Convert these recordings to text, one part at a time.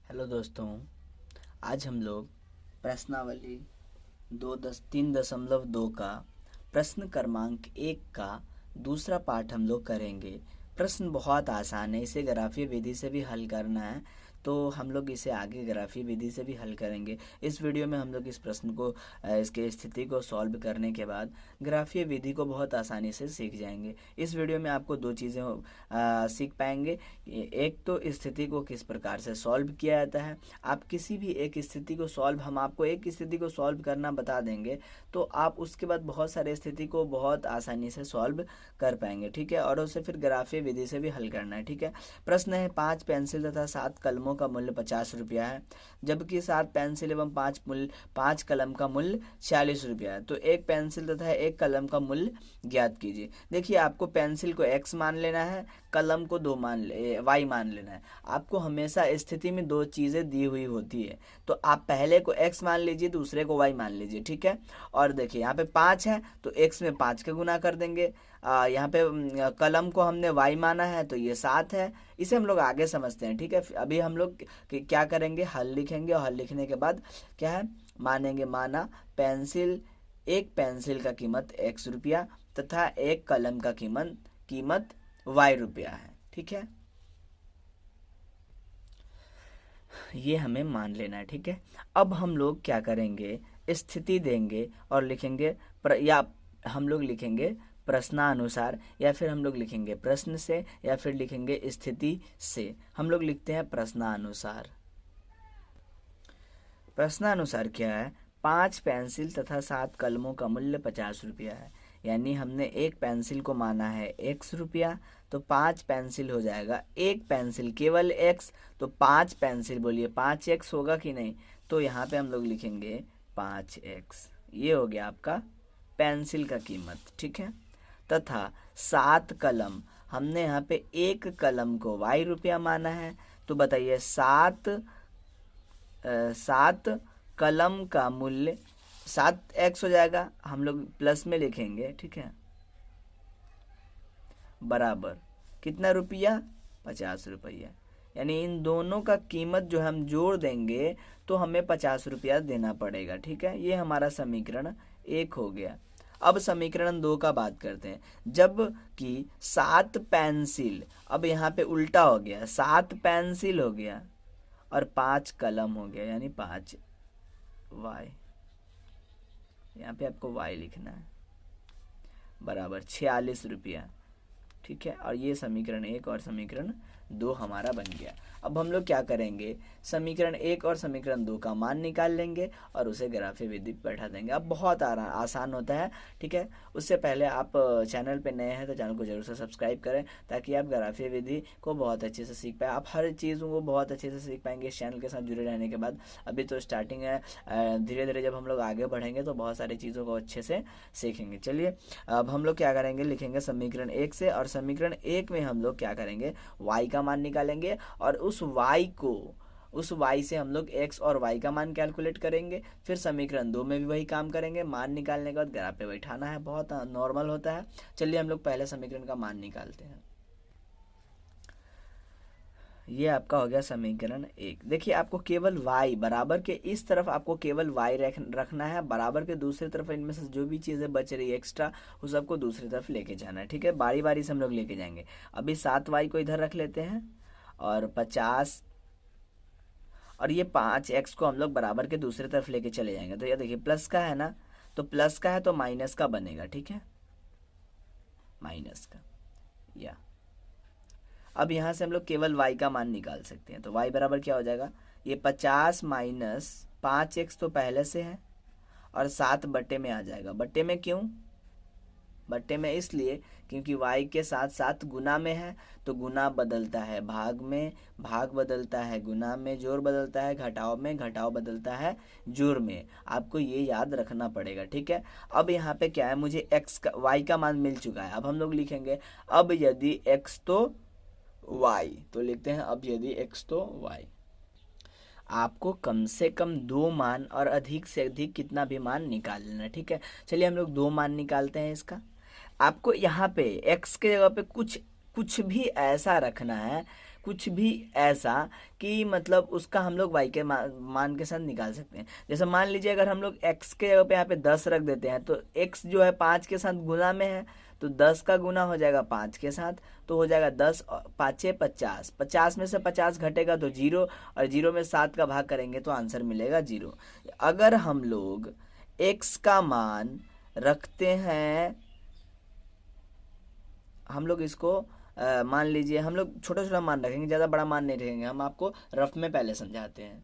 Hello दोस्तों, आज हम लोग प्रश्नावली 3.2 का प्रश्न क्रमांक 1 का दूसरा पाठ हम लोग करेंगे। प्रश्न बहुत आसान है, इसे ग्राफीय विधि से भी हल करना है, तो हम लोग इसे आगे ग्राफीय विधि से भी हल करेंगे। इस वीडियो में हम लोग इस प्रश्न को इसके स्थिति को सॉल्व करने के बाद ग्राफीय विधि को बहुत आसानी से सीख जाएंगे। इस वीडियो में आपको दो चीज़ें सीख पाएंगे। एक तो स्थिति को किस प्रकार से सॉल्व किया जाता है। आप किसी भी एक स्थिति को सॉल्व हम आपको एक स्थिति को सॉल्व करना बता देंगे, तो आप उसके बाद बहुत सारे स्थिति को बहुत आसानी से सॉल्व कर पाएंगे। ठीक है, और उसे फिर ग्राफीय विधि से भी हल करना है। ठीक है, प्रश्न है 5 पेंसिल तथा 7 कलमों का मूल्य 50 रुपया है, जबकि 7 पेंसिल एवं 5 कलम का मूल्य 40 रुपया है। तो एक पेंसिल तथा एक कलम का मूल्य ज्ञात कीजिए। देखिए, आपको पेंसिल को x मान लेना है, कलम को y मान लेना है। आपको हमेशा स्थिति में दो चीज़ें दी हुई होती है, तो आप पहले को x मान लीजिए, दूसरे को y मान लीजिए। ठीक है, और देखिए यहाँ पे 5 है तो x में 5 का गुना कर देंगे। यहाँ पे कलम को हमने y माना है तो ये 7 है। इसे हम लोग आगे समझते हैं। ठीक है, अभी हम लोग क्या करेंगे, हल लिखेंगे, और हल लिखने के बाद क्या है, मानेंगे। माना एक पेंसिल का कीमत x रुपया तथा एक कलम का कीमत y रुपया है। ठीक है, ये हमें मान लेना है। ठीक है, अब हम लोग क्या करेंगे, स्थिति देंगे और लिखेंगे या हम लोग लिखेंगे प्रश्नानुसार, या फिर हम लोग लिखेंगे प्रश्न से, या फिर लिखेंगे स्थिति से। हम लोग लिखते हैं प्रश्नानुसार। प्रश्नानुसार क्या है, 5 पेंसिल तथा 7 कलमों का मूल्य 50 रुपया है। यानी हमने एक पेंसिल को माना है x रुपया, तो 5 पेंसिल हो जाएगा, एक पेंसिल केवल x, तो 5 पेंसिल बोलिए 5x होगा कि नहीं। तो यहाँ पे हम लोग लिखेंगे 5x। ये हो गया आपका पेंसिल का कीमत। ठीक है, तथा 7 कलम, हमने यहाँ पे एक कलम को y रुपया माना है, तो बताइए 7 कलम का मूल्य 7x हो जाएगा, हम लोग प्लस में लिखेंगे। ठीक है, बराबर कितना रुपया, 50 रुपया। यानी इन दोनों का कीमत जो हम जोड़ देंगे तो हमें 50 रुपया देना पड़ेगा। ठीक है, ये हमारा समीकरण 1 हो गया। अब समीकरण 2 का बात करते हैं। जब कि 7 पेंसिल, अब यहाँ पे उल्टा हो गया, 7 पेंसिल हो गया और 5 कलम हो गया, यानी 5y। यहाँ पे आपको y लिखना है, बराबर 46 रुपया। ठीक है, और ये समीकरण 1 और समीकरण 2 हमारा बन गया। अब हम लोग क्या करेंगे, समीकरण 1 और समीकरण 2 का मान निकाल लेंगे और उसे ग्राफीय विधि पे बैठा देंगे। अब बहुत आसान होता है। ठीक है, उससे पहले आप चैनल पे नए हैं तो चैनल को जरूर से सब्सक्राइब करें, ताकि आप ग्राफीय विधि को बहुत अच्छे से सीख पाए। आप हर चीज़ को बहुत अच्छे से सीख पाएंगे इस चैनल के साथ जुड़े रहने के बाद। अभी तो स्टार्टिंग है, धीरे धीरे जब हम लोग आगे बढ़ेंगे तो बहुत सारी चीज़ों को अच्छे से सीखेंगे। चलिए, अब हम लोग क्या करेंगे, लिखेंगे समीकरण 1 से, और समीकरण 1 में हम लोग क्या करेंगे, y का मान निकालेंगे, और उस y से हम लोग x और y का मान कैलकुलेट करेंगे। फिर समीकरण 2 में भी वही काम करेंगे, मान निकालने के बाद ग्राफ पे बैठाना है, बहुत नॉर्मल होता है। चलिए हम लोग पहले समीकरण का मान निकालते हैं। ये आपका हो गया समीकरण 1। देखिए, आपको केवल y बराबर के इस तरफ आपको केवल y रखना है, बराबर के दूसरी तरफ इनमें से जो भी चीज़ें बच रही है एक्स्ट्रा, उस सबको दूसरी तरफ लेके जाना है। ठीक है, बारी बारी से हम लोग लेके जाएंगे। अभी 7y को इधर रख लेते हैं, और 50, और ये 5x को हम लोग बराबर के दूसरी तरफ लेके चले जाएंगे। तो ये देखिए प्लस का है ना, तो प्लस का है तो माइनस का बनेगा। ठीक है, माइनस का, या अब यहाँ से हम लोग केवल y का मान निकाल सकते हैं। तो y बराबर क्या हो जाएगा, ये 50 माइनस 5x तो पहले से है, और 7 बट्टे में आ जाएगा। बट्टे में क्यों, बट्टे में इसलिए क्योंकि y के साथ साथ गुना में है, तो गुना बदलता है भाग में, भाग बदलता है गुना में, जोड़ बदलता है घटाव में, घटाव बदलता है जोड़ में। आपको ये याद रखना पड़ेगा। ठीक है, अब यहाँ पे क्या है, मुझे y का मान मिल चुका है। अब हम लोग लिखेंगे अब यदि x तो y, तो लिखते हैं अब यदि x तो y। आपको कम से कम 2 मान और अधिक से अधिक कितना भी मान निकाल लेना। ठीक है, चलिए हम लोग 2 मान निकालते हैं इसका। आपको यहाँ पे x के जगह पे कुछ भी ऐसा रखना है, कुछ भी ऐसा कि मतलब उसका हम लोग y के मान के साथ निकाल सकते हैं। जैसे मान लीजिए अगर हम लोग x के जगह पे यहाँ पे 10 रख देते हैं, तो x जो है 5 के साथ गुना में है, तो 10 का गुना हो जाएगा 5 के साथ, तो हो जाएगा 10 पाँचे 50, 50 में से 50 घटेगा तो 0, और 0 में 7 का भाग करेंगे तो आंसर मिलेगा 0। अगर हम लोग x का मान रखते हैं, हम लोग इसको मान लीजिए हम लोग छोटा छोटा मान रखेंगे, ज़्यादा बड़ा मान नहीं रखेंगे, हम आपको रफ में पहले समझाते हैं।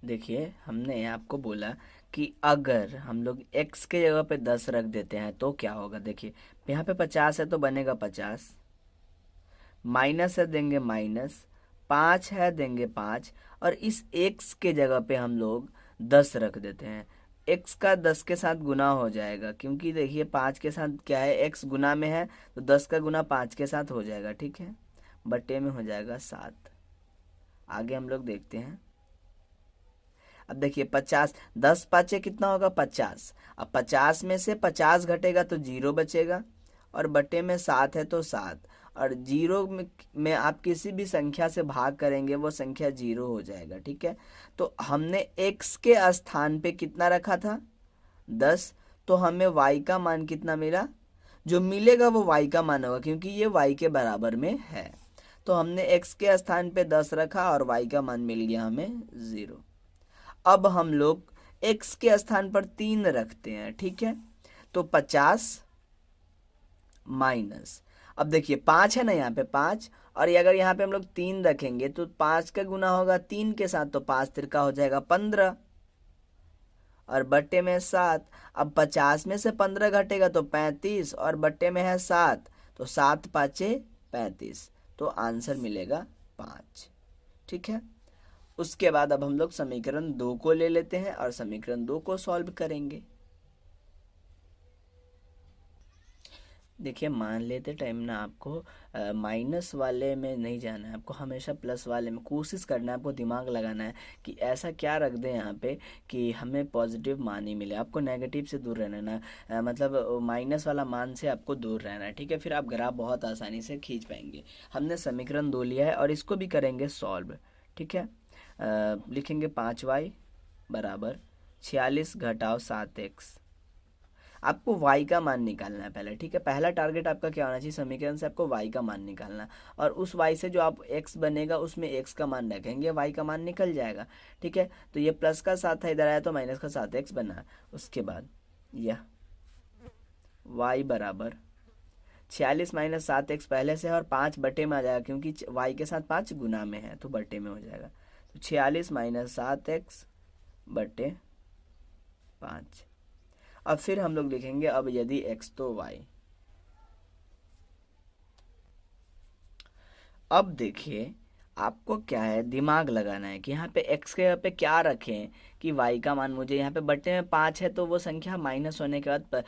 देखिए हमने आपको बोला कि अगर हम लोग x के जगह पे 10 रख देते हैं तो क्या होगा। देखिए यहाँ पे 50 है तो बनेगा 50, माइनस है देंगे माइनस, 5 है देंगे 5, और इस x के जगह पे हम लोग 10 रख देते हैं। x का 10 के साथ गुना हो जाएगा, क्योंकि देखिए 5 के साथ क्या है, x गुना में है, तो 10 का गुना 5 के साथ हो जाएगा, ठीक है, बट्टे में हो जाएगा 7। आगे हम लोग देखते हैं। अब देखिए 50, 10 पाँचे कितना होगा 50। अब 50 में से 50 घटेगा तो 0 बचेगा, और बट्टे में 7 है तो 7, और 0 में आप किसी भी संख्या से भाग करेंगे वो संख्या 0 हो जाएगा, ठीक है। तो हमने x के स्थान पे कितना रखा था 10, तो हमें y का मान कितना मिला, जो मिलेगा वो y का मान होगा, क्योंकि ये y के बराबर में है। तो हमने x के स्थान पे 10 रखा और y का मान मिल गया हमें 0। अब हम लोग x के स्थान पर 3 रखते हैं, ठीक है, तो 50 माइनस, अब देखिए 5 है ना यहाँ पे 5, और अगर यहाँ पे हम लोग 3 रखेंगे तो 5 का गुना होगा 3 के साथ, तो 5 तिरका हो जाएगा 15, और बट्टे में 7। अब 50 में से 15 घटेगा तो 35, और बट्टे में है 7, तो 7 पाँचे 35, तो आंसर मिलेगा 5, ठीक है। उसके बाद अब हम लोग समीकरण 2 को ले लेते हैं और समीकरण 2 को सॉल्व करेंगे। देखिए मान लेते टाइम ना आपको माइनस वाले में नहीं जाना है, आपको हमेशा प्लस वाले में कोशिश करना है, आपको दिमाग लगाना है कि ऐसा क्या रख दें यहाँ पे कि हमें पॉजिटिव मान ही मिले। आपको नेगेटिव से दूर रहना ना, मतलब माइनस वाला मान से आपको दूर रहना है, ठीक है, फिर आप ग्राफ बहुत आसानी से खींच पाएंगे। हमने समीकरण 2 लिया है और इसको भी करेंगे सॉल्व, ठीक है। लिखेंगे 5y बराबर 46 घटाव 7x। आपको y का मान निकालना है पहले, ठीक है। पहला टारगेट आपका क्या होना चाहिए, समीकरण से आपको y का मान निकालना, और उस y से जो आप x बनेगा उसमें x का मान रखेंगे, y का मान निकल जाएगा, ठीक है। तो ये प्लस का 7 था, इधर आया तो माइनस का 7x बना। उसके बाद यह y बराबर 46 माइनस 7x पहले से है, और 5 बटे में आ जाएगा, क्योंकि y के साथ 5 गुना में है तो बटे में हो जाएगा। तो 46 माइनस 7x बटे 5। अब फिर हम लोग लिखेंगे अब यदि x तो y। अब देखिए आपको क्या है, दिमाग लगाना है कि यहाँ पे x के यहाँ पे क्या रखें कि y का मान, मुझे यहाँ पे बटे में 5 है तो वो संख्या माइनस होने के बाद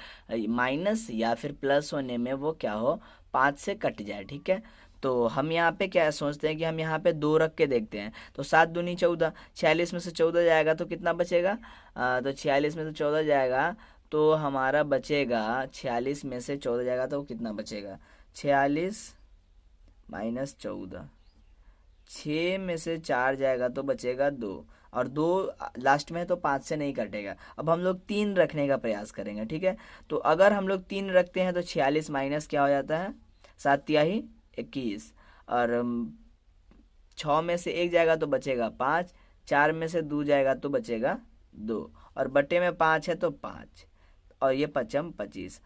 माइनस या फिर प्लस होने में वो क्या हो 5 से कट जाए, ठीक है। तो हम यहाँ पे क्या सोचते हैं कि हम यहाँ पे 2 रख के देखते हैं, तो 7 दूनी 14, 46 में से 14 जाएगा तो कितना बचेगा, तो 46 में से 14 जाएगा तो हमारा बचेगा, 46 में से 14 जाएगा तो कितना बचेगा, 46 माइनस 14, 6 में से 4 जाएगा तो बचेगा 2, और 2 लास्ट में है तो 5 से नहीं कटेगा। अब हम लोग 3 रखने का प्रयास करेंगे, ठीक है। तो अगर हम लोग 3 रखते हैं तो 46 माइनस क्या हो जाता है 7 तिहाई 21, और 6 में से 1 जाएगा तो बचेगा 5, 4 में से 2 जाएगा तो बचेगा 2, और बटे में 5 है तो 5, और ये 5 25।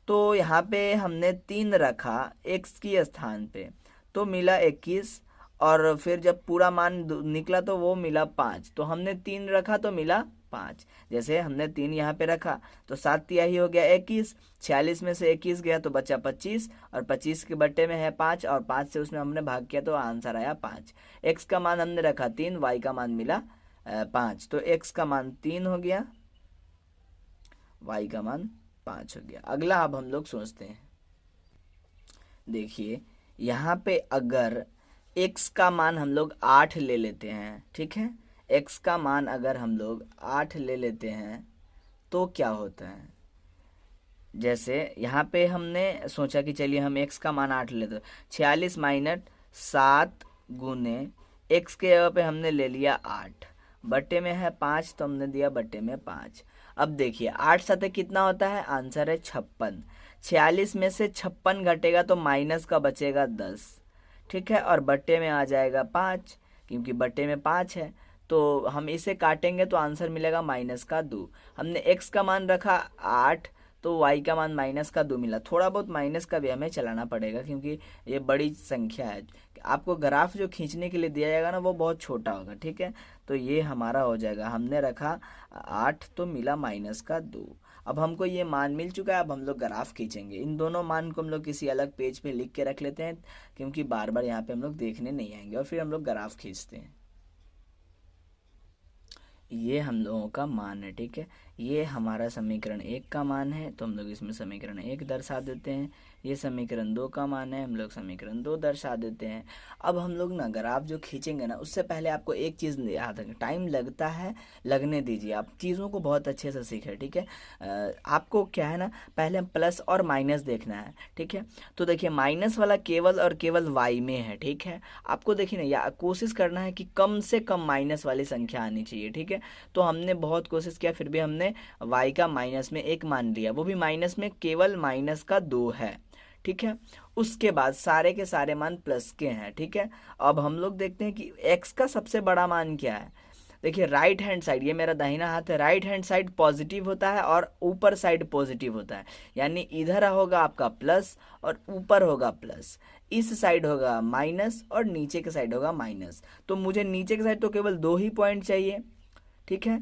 तो यहाँ पे हमने 3 रखा x की स्थान पे तो मिला 21, और फिर जब पूरा मान निकला तो वो मिला 5, तो हमने 3 रखा तो मिला 5। जैसे हमने 3 यहाँ पे रखा तो 7 तिहाई हो गया 21, 46 में से 21 गया तो बचा 25, और 25 के बट्टे में है 5, और 5 से उसमें हमने भाग किया तो आंसर आया 5। x का मान हमने रखा 3, y का मान मिला 5, तो x का मान 3 हो गया, y का मान 5 हो गया। अगला अब हम लोग सोचते हैं, देखिए यहाँ पे अगर x का मान हम लोग 8 ले लेते हैं, ठीक है, x का मान अगर हम लोग 8 ले लेते हैं तो क्या होता है, जैसे यहाँ पे हमने सोचा कि चलिए हम x का मान 8 लेते, 46 माइनस 7 गुने x के जगह पे हमने ले लिया 8, बट्टे में है 5 तो हमने दिया बट्टे में 5। अब देखिए 8 साथ कितना होता है, आंसर है 56। 46 में से 56 घटेगा तो माइनस का बचेगा 10, ठीक है, और बट्टे में आ जाएगा 5, क्योंकि बट्टे में 5 है तो हम इसे काटेंगे तो आंसर मिलेगा -2। हमने x का मान रखा 8 तो y का मान -2 मिला। थोड़ा बहुत माइनस का भी हमें चलाना पड़ेगा क्योंकि ये बड़ी संख्या है। आपको ग्राफ जो खींचने के लिए दिया जाएगा ना वो बहुत छोटा होगा, ठीक है। तो ये हमारा हो जाएगा, हमने रखा 8 तो मिला -2। अब हमको ये मान मिल चुका है, अब हम लोग ग्राफ खींचेंगे। इन दोनों मान को हम लोग किसी अलग पेज पे लिख के रख लेते हैं क्योंकि बार बार यहाँ पे हम लोग देखने नहीं आएंगे, और फिर हम लोग ग्राफ खींचते हैं। ये हम लोगों का मान है, ठीक है। ये हमारा समीकरण 1 का मान है तो हम लोग इसमें समीकरण 1 दर्शा देते हैं। ये समीकरण 2 का मान है, हम लोग समीकरण 2 दर्शा देते हैं। अब हम लोग ना ग्राफ जो खींचेंगे ना उससे पहले आपको एक चीज़ याद रखें, टाइम लगता है, लगने दीजिए, आप चीज़ों को बहुत अच्छे से सीखें, ठीक है। आपको क्या है ना, पहले प्लस और माइनस देखना है, ठीक है। तो देखिए माइनस वाला केवल और केवल वाई में है, ठीक है। आपको देखिए ना, या कोशिश करना है कि कम से कम माइनस वाली संख्या आनी चाहिए, ठीक है। तो हमने बहुत कोशिश किया, फिर भी हमने y का माइनस में 1 मान लिया, वो भी माइनस में केवल -2 है, ठीक है। उसके बाद सारे के सारे मान प्लस के हैं, ठीक है। अब हम लोग देखते हैं कि x का सबसे बड़ा मान क्या है। देखिए राइट हैंड साइड, ये मेरा दाहिना हाथ है, राइट हैंड साइड पॉजिटिव होता है और ऊपर साइड पॉजिटिव होता है, यानी इधर होगा आपका प्लस और ऊपर होगा प्लस, इस साइड होगा माइनस और नीचे के साइड होगा माइनस। तो मुझे नीचे के साइड तो केवल 2 ही पॉइंट चाहिए, ठीक है।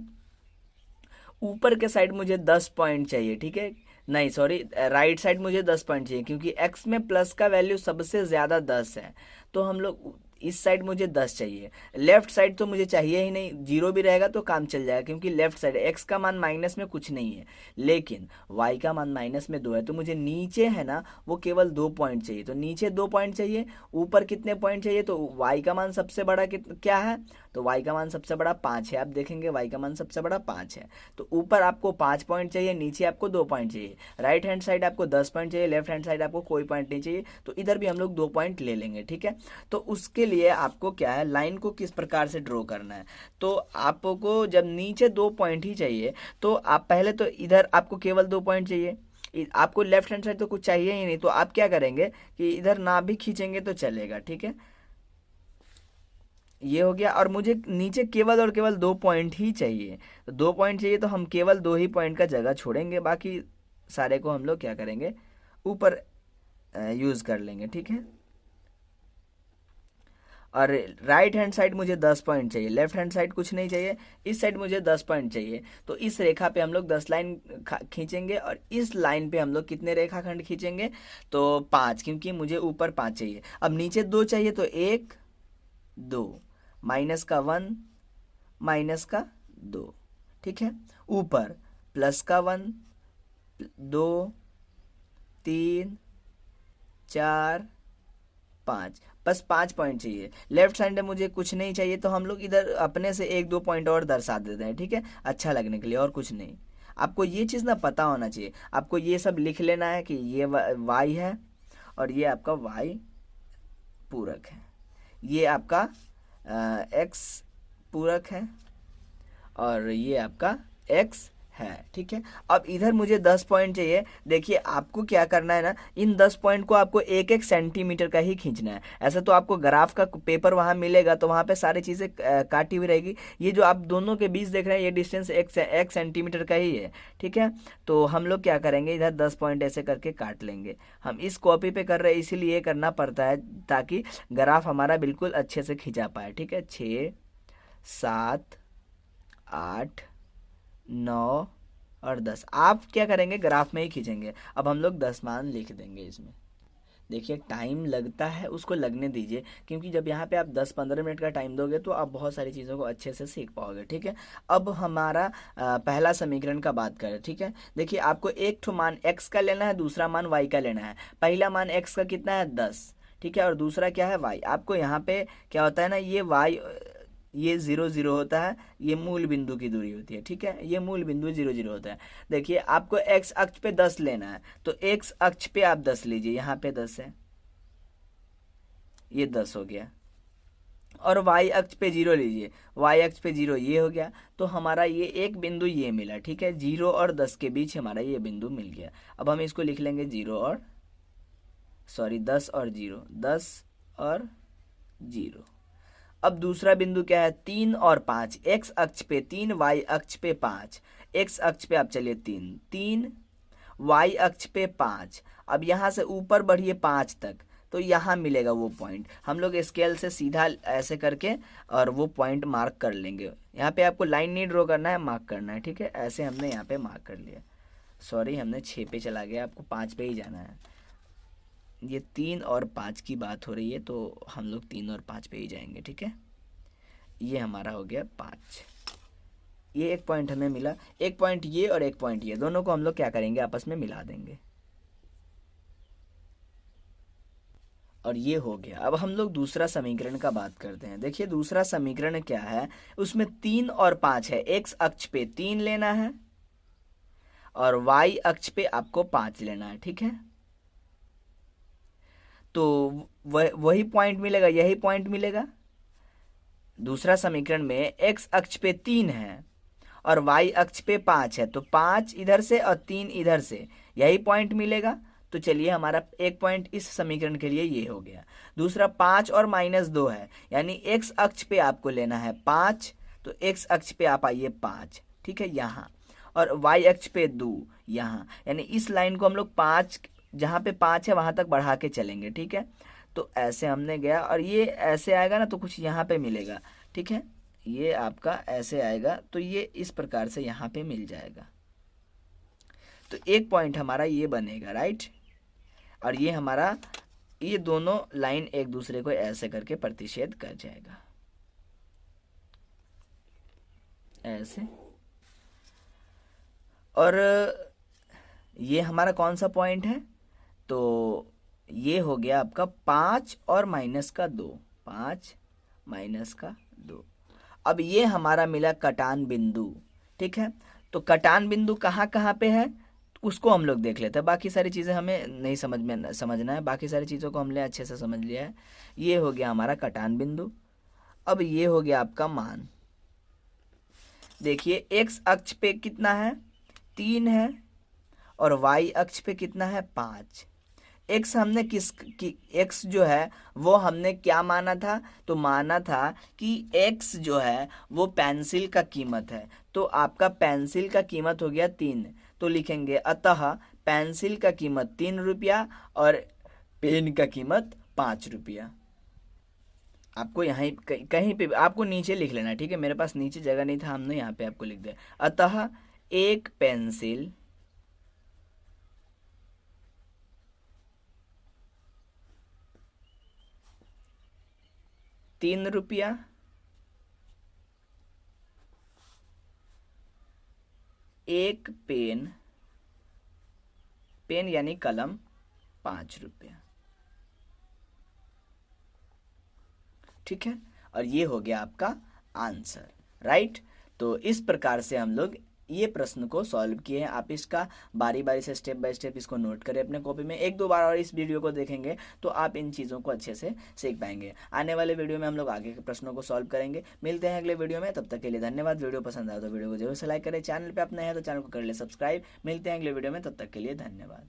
ऊपर के साइड मुझे 10 पॉइंट चाहिए, ठीक है। नहीं सॉरी, राइट साइड मुझे 10 पॉइंट चाहिए क्योंकि x में प्लस का वैल्यू सबसे ज़्यादा 10 है, तो हम लोग इस साइड मुझे 10 चाहिए। लेफ्ट साइड तो मुझे चाहिए ही नहीं, 0 भी रहेगा तो काम चल जाएगा क्योंकि लेफ्ट साइड x का मान माइनस में कुछ नहीं है, लेकिन y का मान -2 है। तो मुझे नीचे है ना वो केवल 2 पॉइंट चाहिए, तो नीचे 2 पॉइंट चाहिए। ऊपर कितने पॉइंट चाहिए, तो y का मान सबसे बड़ा क्या है, तो y का मान सबसे बड़ा 5 है। आप देखेंगे y का मान सबसे बड़ा 5 है, तो ऊपर आपको 5 पॉइंट चाहिए, नीचे आपको 2 पॉइंट चाहिए। राइट हैंड साइड आपको 10 पॉइंट चाहिए, लेफ्ट हैंड साइड आपको कोई पॉइंट नहीं चाहिए, तो इधर भी हम लोग 2 पॉइंट ले लेंगे, ठीक है। तो उसके लिए आपको क्या है, लाइन को किस प्रकार से ड्रॉ करना है। तो आपको जब नीचे 2 पॉइंट ही चाहिए तो आप पहले तो इधर आपको केवल 2 पॉइंट चाहिए, आपको लेफ्ट हैंड साइड तो कुछ चाहिए ही नहीं, तो आप क्या करेंगे कि इधर ना भी खींचेंगे तो चलेगा, ठीक है। ये हो गया, और मुझे नीचे केवल और केवल 2 पॉइंट ही चाहिए, तो 2 पॉइंट चाहिए तो हम केवल 2 ही पॉइंट का जगह छोड़ेंगे, बाकी सारे को हम लोग क्या करेंगे ऊपर यूज़ कर लेंगे, ठीक है। और राइट हैंड साइड मुझे 10 पॉइंट चाहिए, लेफ्ट हैंड साइड कुछ नहीं चाहिए, इस साइड मुझे 10 पॉइंट चाहिए। तो इस रेखा पे हम लोग 10 लाइन खींचेंगे, और इस लाइन पे हम लोग कितने रेखाखंड खींचेंगे, तो 5, क्योंकि मुझे ऊपर 5 चाहिए। अब नीचे 2 चाहिए तो 1 2 -1 -2, ठीक है। ऊपर +1 2 3 4 5, बस 5 पॉइंट चाहिए। लेफ्ट साइड में मुझे कुछ नहीं चाहिए, तो हम लोग इधर अपने से 1-2 पॉइंट और दर्शा देते हैं, ठीक है, अच्छा लगने के लिए, और कुछ नहीं। आपको ये चीज़ ना पता होना चाहिए, आपको ये सब लिख लेना है कि ये y है और ये आपका y पूरक है, ये आपका x पूरक है और ये आपका x है, ठीक है। अब इधर मुझे 10 पॉइंट चाहिए। देखिए आपको क्या करना है ना, इन 10 पॉइंट को आपको 1-1 सेंटीमीटर का ही खींचना है। ऐसा तो आपको ग्राफ का पेपर वहाँ मिलेगा तो वहाँ पे सारी चीज़ें काटी हुई रहेगी। ये जो आप दोनों के बीच देख रहे हैं ये डिस्टेंस 1 सेंटीमीटर का ही है, ठीक है। तो हम लोग क्या करेंगे, इधर 10 पॉइंट ऐसे करके काट लेंगे। हम इस कॉपी पे कर रहे हैं इसीलिए ये करना पड़ता है ताकि ग्राफ हमारा बिल्कुल अच्छे से खींचा पाए, ठीक है। 6 7 8 9 और 10, आप क्या करेंगे ग्राफ में ही खींचेंगे। अब हम लोग 10 मान लिख देंगे इसमें। देखिए टाइम लगता है, उसको लगने दीजिए, क्योंकि जब यहाँ पे आप 10-15 मिनट का टाइम दोगे तो आप बहुत सारी चीज़ों को अच्छे से सीख पाओगे, ठीक है। अब हमारा पहला समीकरण का बात करें, ठीक है। देखिए आपको एक ठो मान x का लेना है, दूसरा मान y का लेना है। पहला मान x का कितना है 10, ठीक है, और दूसरा क्या है y। आपको यहाँ पे क्या होता है ना, ये y ये 0 0 होता है, ये मूल बिंदु की दूरी होती है, ठीक है, ये मूल बिंदु 0 0 होता है। देखिए आपको एक्स अक्ष पे 10 लेना है, तो एक्स अक्ष पे आप 10 लीजिए, यहाँ पे 10 है, ये 10 हो गया। और वाई अक्ष पे 0 लीजिए, वाई अक्ष पे 0 ये हो गया। तो हमारा ये एक बिंदु ये मिला, ठीक है, 0 और 10 के बीच हमारा ये बिंदु मिल गया। अब हम इसको लिख लेंगे 10 और 0, 10 और 0। अब दूसरा बिंदु क्या है, 3 और 5, एक्स अक्ष पे 3, वाई अक्ष पे 5। एक्स अक्ष पे आप चलिए 3 3, वाई अक्ष पे 5। अब यहाँ से ऊपर बढ़िए 5 तक, तो यहाँ मिलेगा वो पॉइंट। हम लोग स्केल से सीधा ऐसे करके और वो पॉइंट मार्क कर लेंगे। यहाँ पे आपको लाइन नहीं ड्रॉ करना है, मार्क करना है, ठीक है। ऐसे हमने यहाँ पे मार्क कर लिया। सॉरी, हमने 6 पे चला गया, आपको 5 पे ही जाना है। ये 3 और 5 की बात हो रही है, तो हम लोग 3 और 5 पे ही जाएंगे, ठीक है। ये हमारा हो गया 5। ये एक पॉइंट हमें मिला, एक पॉइंट ये और एक पॉइंट ये, दोनों को हम लोग क्या करेंगे, आपस में मिला देंगे। और ये हो गया। अब हम लोग दूसरा समीकरण का बात करते हैं। देखिए दूसरा समीकरण क्या है, उसमें 3 और 5 है। एक्स अक्ष पे 3 लेना है और वाई अक्ष पे आपको 5 लेना है, ठीक है। तो वही पॉइंट मिलेगा, यही पॉइंट मिलेगा। दूसरा समीकरण में एक्स अक्ष पे 3 है और वाई अक्ष पे 5 है, तो 5 इधर से और 3 इधर से, यही पॉइंट मिलेगा। तो चलिए हमारा एक पॉइंट इस समीकरण के लिए ये हो गया। दूसरा 5 और -2 है, यानी एक्स अक्ष पे आपको लेना है 5, तो एक्स अक्ष पे आप आइए 5, ठीक है, यहाँ। और वाई अक्ष पे 2 यहाँ, यानी इस लाइन को हम लोग 5, जहाँ पे 5 है वहाँ तक बढ़ा के चलेंगे, ठीक है। तो ऐसे हमने गया और ये ऐसे आएगा ना, तो कुछ यहाँ पे मिलेगा, ठीक है। ये आपका ऐसे आएगा, तो ये इस प्रकार से यहाँ पे मिल जाएगा। तो एक पॉइंट हमारा ये बनेगा, राइट। और ये हमारा, ये दोनों लाइन एक दूसरे को ऐसे करके प्रतिच्छेद कर जाएगा, ऐसे। और ये हमारा कौन सा पॉइंट है, तो ये हो गया आपका 5 और -2, 5 -2। अब ये हमारा मिला कटान बिंदु, ठीक है। तो कटान बिंदु कहाँ कहाँ पे है उसको हम लोग देख लेते हैं। बाकी सारी चीज़ें हमें नहीं समझना है, बाकी सारी चीज़ों को हमने अच्छे से समझ लिया है। ये हो गया हमारा कटान बिंदु। अब ये हो गया आपका मान। देखिए एक्स अक्ष पे कितना है, 3 है, और वाई अक्ष पे कितना है, 5। एक्स हमने एक्स जो है वो हमने क्या माना था, तो माना था कि एक्स जो है वो पेंसिल का कीमत है। तो आपका पेंसिल का कीमत हो गया 3, तो लिखेंगे अतः पेंसिल का कीमत 3 रुपया और पेन का कीमत 5 रुपया। आपको यहाँ कहीं पे आपको नीचे लिख लेना, ठीक है। मेरे पास नीचे जगह नहीं था, हमने यहाँ पे आपको लिख दिया। अतः एक पेंसिल 3 रुपया, एक पेन, पेन यानी कलम 5 रुपया, ठीक है। और ये हो गया आपका आंसर, राइट। तो इस प्रकार से हम लोग ये प्रश्न को सॉल्व किए हैं। आप इसका बारी बारी से स्टेप बाय स्टेप इसको नोट करें अपने कॉपी में। 1-2 बार और इस वीडियो को देखेंगे तो आप इन चीज़ों को अच्छे से सीख पाएंगे। आने वाले वीडियो में हम लोग आगे के प्रश्नों को सॉल्व करेंगे। मिलते हैं अगले वीडियो में, तब तक के लिए धन्यवाद। वीडियो पसंद आए तो वीडियो को जरूर से लाइक करें, चैनल पर आप नए हैं तो चैनल को कर ले सब्सक्राइब। मिलते हैं अगले वीडियो में, तब तक के लिए धन्यवाद।